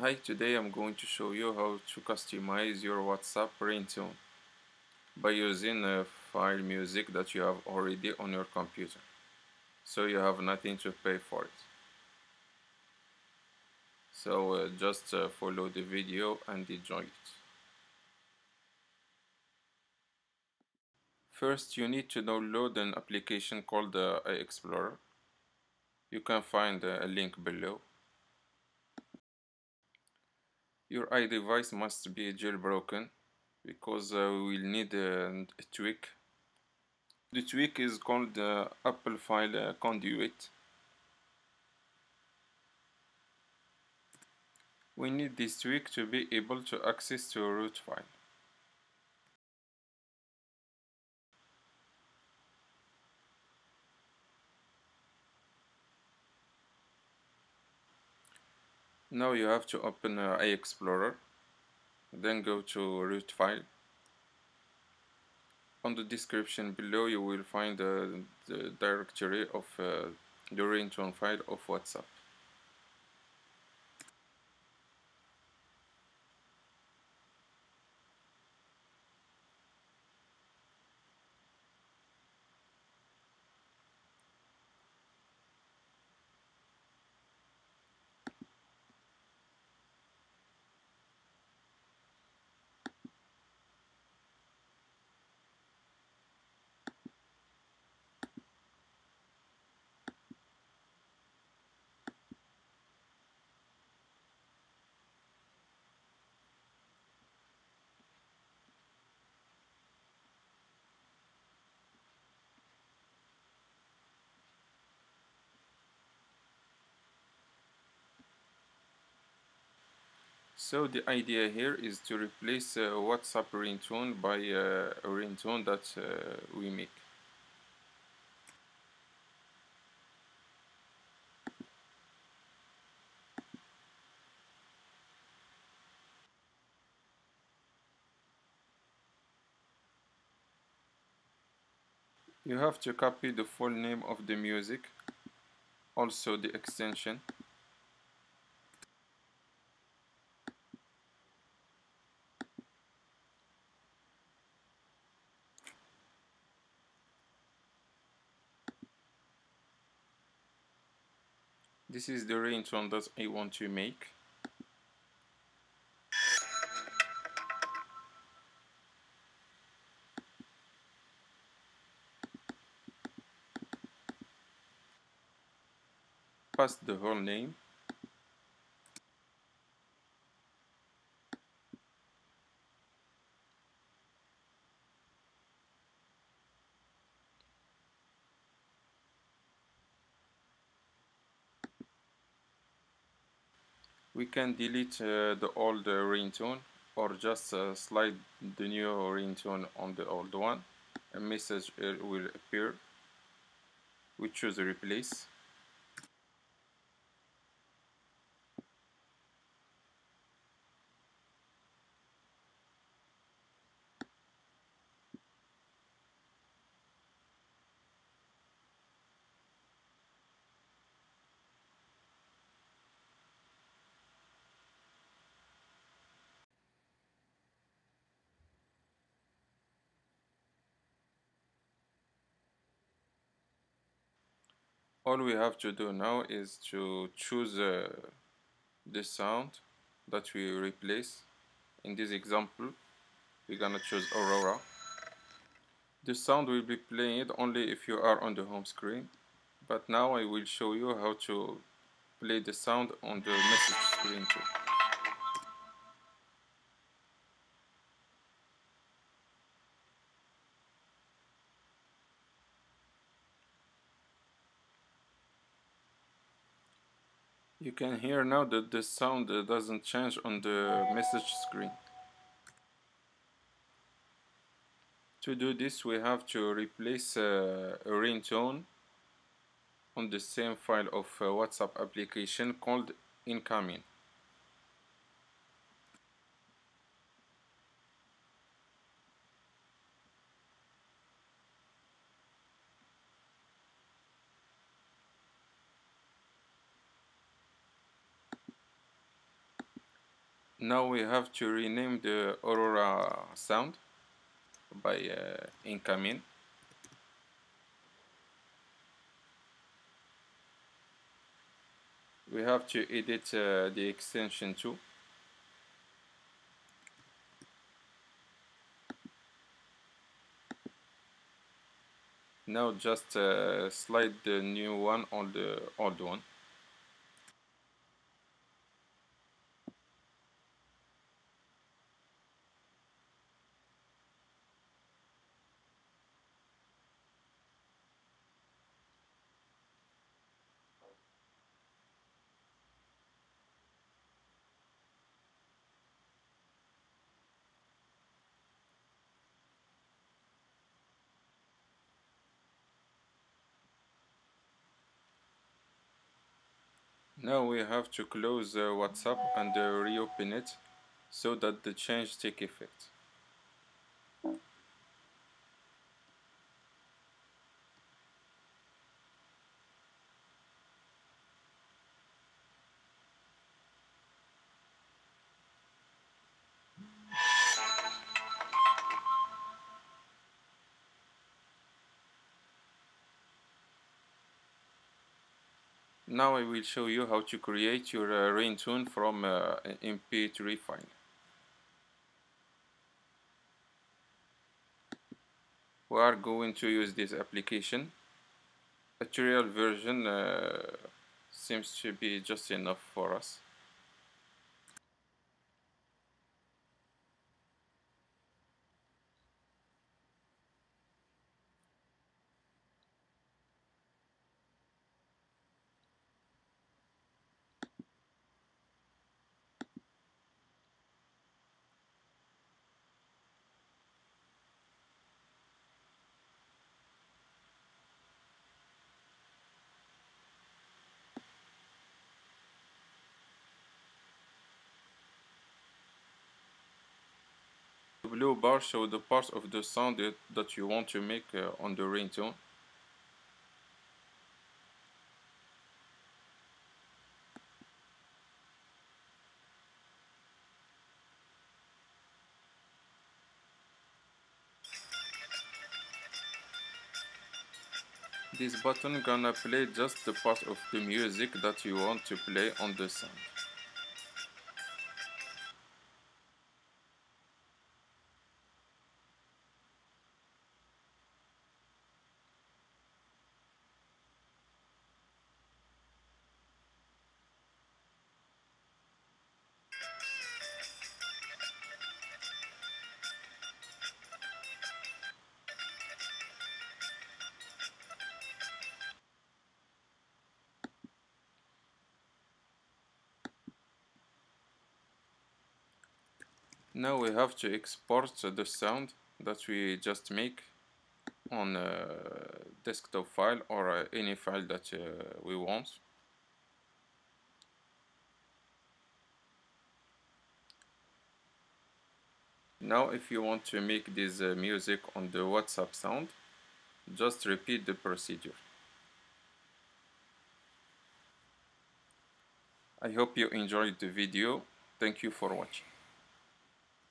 Hi, today I'm going to show you how to customize your WhatsApp ringtone by using a file music that you have already on your computer, so you have nothing to pay for it. So just follow the video and enjoy it. First, you need to download an application called Explorer. You can find a link below. Your iDevice must be jailbroken because we will need a tweak. The tweak is called Apple File Conduit. We need this tweak to be able to access to a root file. Now you have to open iExplorer, then go to root file. On the description below you will find the directory of the ringtone file of WhatsApp. So the idea here is to replace WhatsApp ringtone by a ringtone that we make. You have to copy the full name of the music, also the extension. This is the ringtone that I want to make. Pass the whole name. We can delete the old ringtone or just slide the new ringtone on the old one. A message will appear. We choose replace. All we have to do now is to choose the sound that we replace. In this example, we're gonna choose Aurora. The sound will be played only if you are on the home screen, but now I will show you how to play the sound on the message screen too. You can hear now that the sound doesn't change on the message screen. To do this, we have to replace a ringtone on the same file of WhatsApp application called incoming. Now we have to rename the Aurora sound by incoming. We have to edit the extension too. Now just slide the new one on the old one. Now we have to close WhatsApp and reopen it so that the change take effect. Now I will show you how to create your ringtone from an MP3 file. We are going to use this application. A tutorial version seems to be just enough for us. The blue bar shows the part of the sound that you want to make on the ringtone. This button gonna play just the part of the music that you want to play on the sound. Now we have to export the sound that we just make on a desktop file or any file that we want. Now if you want to make this music on the WhatsApp sound, just repeat the procedure. I hope you enjoyed the video. Thank you for watching.